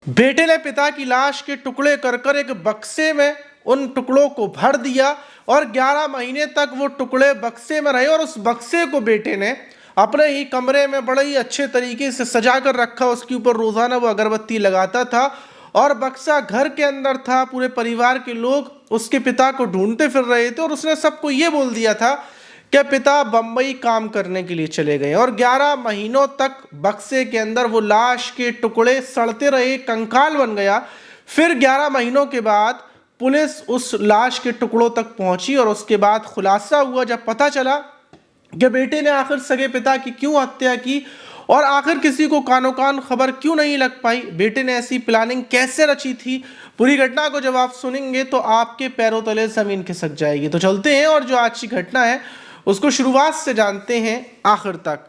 बेटे ने पिता की लाश के टुकड़े कर कर एक बक्से में उन टुकड़ों को भर दिया और 11 महीने तक वो टुकड़े बक्से में रहे और उस बक्से को बेटे ने अपने ही कमरे में बड़े ही अच्छे तरीके से सजा कर रखा। उसके ऊपर रोजाना वो अगरबत्ती लगाता था और बक्सा घर के अंदर था। पूरे परिवार के लोग उसके पिता को ढूंढते फिर रहे थे और उसने सबको ये बोल दिया था कि पिता बंबई काम करने के लिए चले गए। और 11 महीनों तक बक्से के अंदर वो लाश के टुकड़े सड़ते रहे, कंकाल बन गया। फिर 11 महीनों के बाद पुलिस उस लाश के टुकड़ों तक पहुंची और उसके बाद खुलासा हुआ, जब पता चला कि बेटे ने आखिर सगे पिता की क्यों हत्या की और आखिर किसी को कानो कान खबर क्यों नहीं लग पाई, बेटे ने ऐसी प्लानिंग कैसे रची थी। पूरी घटना को जब आप सुनेंगे तो आपके पैरों तले जमीन खिसक जाएगी। तो चलते हैं और जो आज की घटना है उसको शुरुआत से जानते हैं आखिर तक।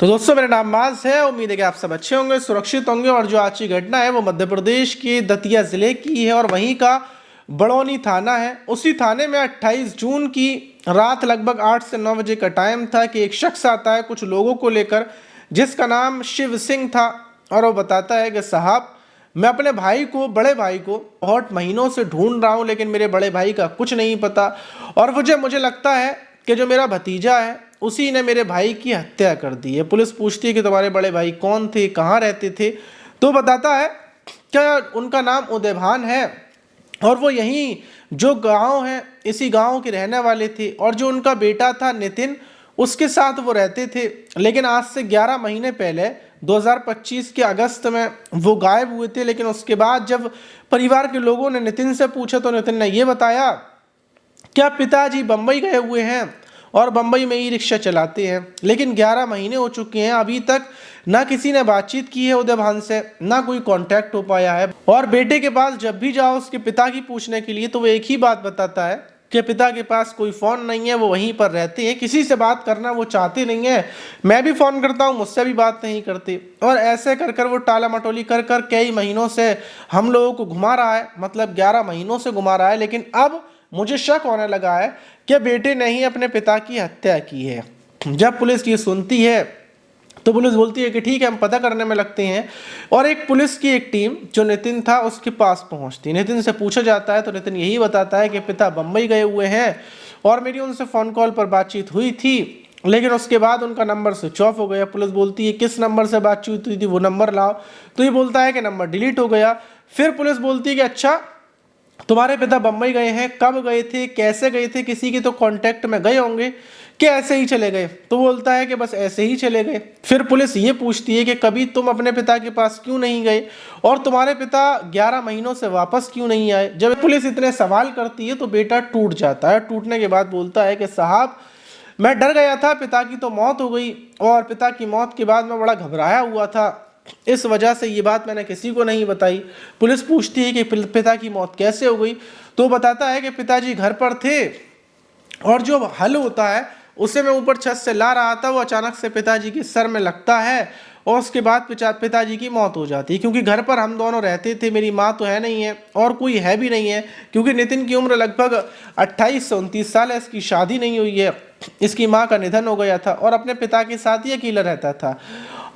तो दोस्तों, मेरा नाम माज है। उम्मीद है कि आप सब अच्छे होंगे, सुरक्षित होंगे। और जो आज की घटना है वो मध्य प्रदेश के दतिया जिले की है और वहीं का बड़ौनी थाना है। उसी थाने में 28 जून की रात लगभग 8 से 9 बजे का टाइम था कि एक शख्स आता है कुछ लोगों को लेकर, जिसका नाम शिव सिंह था। और वो बताता है कि साहब, मैं अपने भाई को, बड़े भाई को बहुत महीनों से ढूंढ रहा हूँ, लेकिन मेरे बड़े भाई का कुछ नहीं पता। और मुझे लगता है कि जो मेरा भतीजा है उसी ने मेरे भाई की हत्या कर दी है। पुलिस पूछती है कि तुम्हारे बड़े भाई कौन थे, कहाँ रहते थे। तो बताता है क्या उनका नाम उदयभान है और वो यहीं जो गांव है इसी गांव के रहने वाले थे। और जो उनका बेटा था नितिन, उसके साथ वो रहते थे। लेकिन आज से 11 महीने पहले 2025 के अगस्त में वो गायब हुए थे। लेकिन उसके बाद जब परिवार के लोगों ने नितिन से पूछा तो नितिन ने ये बताया क्या पिताजी बम्बई गए हुए हैं और बम्बई में ही रिक्शा चलाते हैं। लेकिन 11 महीने हो चुके हैं, अभी तक ना किसी ने बातचीत की है उदयभान से, ना कोई कांटेक्ट हो पाया है। और बेटे के पास जब भी जाओ उसके पिता की पूछने के लिए तो वो एक ही बात बताता है कि पिता के पास कोई फ़ोन नहीं है, वो वहीं पर रहते हैं, किसी से बात करना वो चाहते नहीं है। मैं भी फ़ोन करता हूँ, मुझसे भी बात नहीं करते। और ऐसे कर कर वो टाला मटोली कर कर कई महीनों से हम लोगों को घुमा रहा है, मतलब 11 महीनों से घुमा रहा है। लेकिन अब मुझे शक होने लगा है कि बेटे ने ही अपने पिता की हत्या की है। जब पुलिस ये सुनती है तो पुलिस बोलती है कि ठीक है, हम पता करने में लगते हैं। और एक पुलिस की एक टीम जो नितिन था उसके पास पहुंचती। नितिन से पूछा जाता है तो नितिन यही बताता है कि पिता बम्बई गए हुए हैं और मेरी उनसे फ़ोन कॉल पर बातचीत हुई थी, लेकिन उसके बाद उनका नंबर स्विच ऑफ हो गया। पुलिस बोलती है किस नंबर से बातचीत हुई थी, वो नंबर लाओ। तो ये बोलता है कि नंबर डिलीट हो गया। फिर पुलिस बोलती है कि अच्छा, तुम्हारे पिता बम्बई गए हैं, कब गए थे, कैसे गए थे, किसी के तो कांटेक्ट में गए होंगे कि ऐसे ही चले गए। तो बोलता है कि बस ऐसे ही चले गए। फिर पुलिस ये पूछती है कि कभी तुम अपने पिता के पास क्यों नहीं गए और तुम्हारे पिता 11 महीनों से वापस क्यों नहीं आए। जब पुलिस इतने सवाल करती है तो बेटा टूट जाता है। टूटने के बाद बोलता है कि साहब, मैं डर गया था, पिता की तो मौत हो गई और पिता की मौत के बाद मैं बड़ा घबराया हुआ था, इस वजह से ये बात मैंने किसी को नहीं बताई। पुलिस पूछती है कि पिता की मौत कैसे हो गई। तो बताता है कि पिताजी घर पर थे और जो हल होता है उसे मैं ऊपर छत से ला रहा था, वो अचानक से पिताजी के सर में लगता है और उसके बाद पिताजी की मौत हो जाती है। क्योंकि घर पर हम दोनों रहते थे, मेरी माँ तो है नहीं है और कोई है भी नहीं है, क्योंकि नितिन की उम्र लगभग 28 से 29 साल है, इसकी शादी नहीं हुई है, इसकी माँ का निधन हो गया था और अपने पिता के साथ ही अकेला रहता था।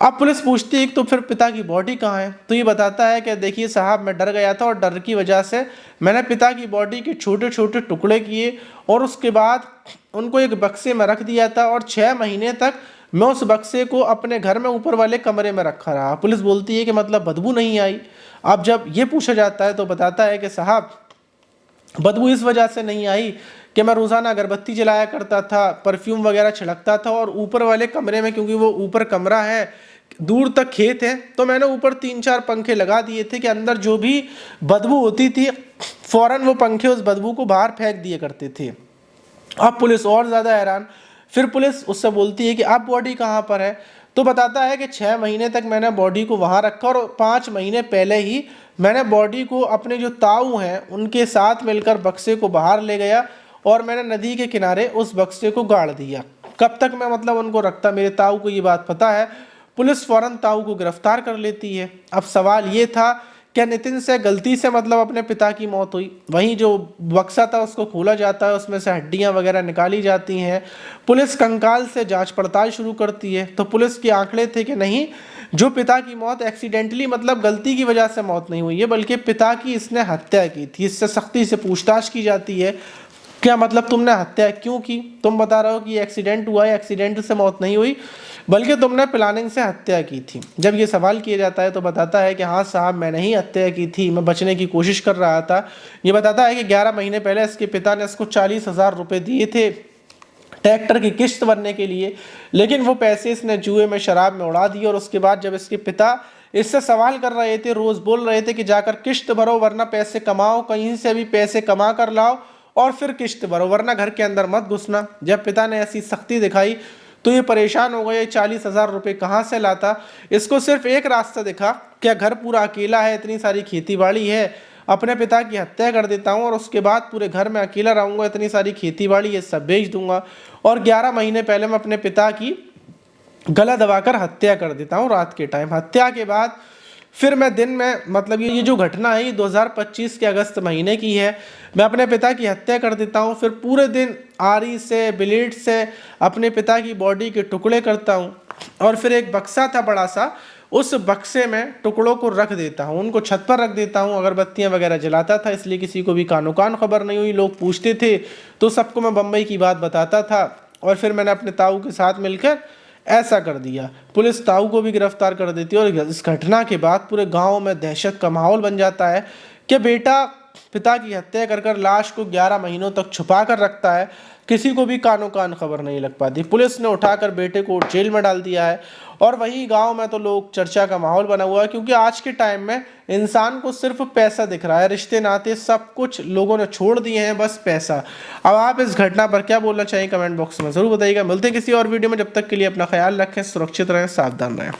अब पुलिस पूछती है तो फिर पिता की बॉडी कहाँ है। तो ये बताता है कि देखिए साहब, मैं डर गया था और डर की वजह से मैंने पिता की बॉडी के छोटे छोटे टुकड़े किए और उसके बाद उनको एक बक्से में रख दिया था और 6 महीने तक मैं उस बक्से को अपने घर में ऊपर वाले कमरे में रखा रहा। पुलिस बोलती है कि मतलब बदबू नहीं आई। अब जब ये पूछा जाता है तो बताता है कि साहब, बदबू इस वजह से नहीं आई कि मैं रोज़ाना अगरबत्ती जलाया करता था, परफ्यूम वगैरह छिड़कता था और ऊपर वाले कमरे में, क्योंकि वो ऊपर कमरा है, दूर तक खेत है, तो मैंने ऊपर 3-4 पंखे लगा दिए थे कि अंदर जो भी बदबू होती थी फौरन वो पंखे उस बदबू को बाहर फेंक दिए करते थे। अब पुलिस और ज़्यादा हैरान। फिर पुलिस उससे बोलती है कि अब बॉडी कहाँ पर है। तो बताता है कि 6 महीने तक मैंने बॉडी को वहाँ रखा और 5 महीने पहले ही मैंने बॉडी को अपने जो ताऊ हैं उनके साथ मिलकर बक्से को बाहर ले गया और मैंने नदी के किनारे उस बक्से को गाड़ दिया। कब तक मैं मतलब उनको रखता, मेरे ताऊ को ये बात पता है। पुलिस फौरन ताऊ को गिरफ्तार कर लेती है। अब सवाल ये था क्या नितिन से गलती से मतलब अपने पिता की मौत हुई? वहीं जो बक्सा था उसको खोला जाता है, उसमें से हड्डियां वगैरह निकाली जाती हैं। पुलिस कंकाल से जांच पड़ताल शुरू करती है, तो पुलिस के आंकड़े थे कि नहीं, जो पिता की मौत एक्सीडेंटली मतलब गलती की वजह से मौत नहीं हुई है, बल्कि पिता की इसने हत्या की थी। इससे सख्ती से पूछताछ की जाती है, क्या मतलब तुमने हत्या क्यों की? तुम बता रहे हो कि एक्सीडेंट हुआ है, एक्सीडेंट से मौत नहीं हुई, बल्कि तुमने प्लानिंग से हत्या की थी। जब ये सवाल किया जाता है तो बताता है कि हाँ साहब, मैंने ही हत्या की थी, मैं बचने की कोशिश कर रहा था। ये बताता है कि 11 महीने पहले इसके पिता ने इसको 40,000 रुपये दिए थे ट्रैक्टर की किश्त भरने के लिए, लेकिन वो पैसे इसने जुए में, शराब में उड़ा दिए। और उसके बाद जब इसके पिता इससे सवाल कर रहे थे, रोज बोल रहे थे कि जाकर किश्त भरो, वरना पैसे कमाओ, कहीं से भी पैसे कमा कर लाओ और फिर किश्त भरो, वरना घर के अंदर मत घुसना। जब पिता ने ऐसी सख्ती दिखाई तो ये परेशान हो गए, 40,000 रुपये कहाँ से लाता? इसको सिर्फ एक रास्ता दिखा, क्या घर पूरा अकेला है, इतनी सारी खेती बाड़ी है, अपने पिता की हत्या कर देता हूँ और उसके बाद पूरे घर में अकेला रहूँगा, इतनी सारी खेती बाड़ी ये सब बेच दूंगा और 11 महीने पहले मैं अपने पिता की गला दबाकर हत्या कर देता हूँ रात के टाइम। हत्या के बाद फिर मैं दिन में, मतलब ये जो घटना है ये 2025 के अगस्त महीने की है, मैं अपने पिता की हत्या कर देता हूँ। फिर पूरे दिन आरी से, ब्लेड से अपने पिता की बॉडी के टुकड़े करता हूँ और फिर एक बक्सा था बड़ा सा, उस बक्से में टुकड़ों को रख देता हूँ, उनको छत पर रख देता हूँ। अगरबत्तियाँ वगैरह जलाता था, इसलिए किसी को भी कानो कान खबर नहीं हुई। लोग पूछते थे तो सबको मैं बम्बई की बात बताता था और फिर मैंने अपने ताऊ के साथ मिलकर ऐसा कर दिया। पुलिस ताऊ को भी गिरफ्तार कर देती है और इस घटना के बाद पूरे गांव में दहशत का माहौल बन जाता है कि बेटा पिता की हत्या कर लाश को 11 महीनों तक छुपा कर रखता है, किसी को भी कानो कान खबर नहीं लग पाती। पुलिस ने उठाकर बेटे को जेल में डाल दिया है और वही गांव में तो लोग चर्चा का माहौल बना हुआ है, क्योंकि आज के टाइम में इंसान को सिर्फ पैसा दिख रहा है, रिश्ते नाते सब कुछ लोगों ने छोड़ दिए हैं, बस पैसा। अब आप इस घटना पर क्या बोलना चाहिए कमेंट बॉक्स में ज़रूर बताइएगा। मिलते हैं किसी और वीडियो में, जब तक के लिए अपना ख्याल रखें, सुरक्षित रहें, सावधान रहें।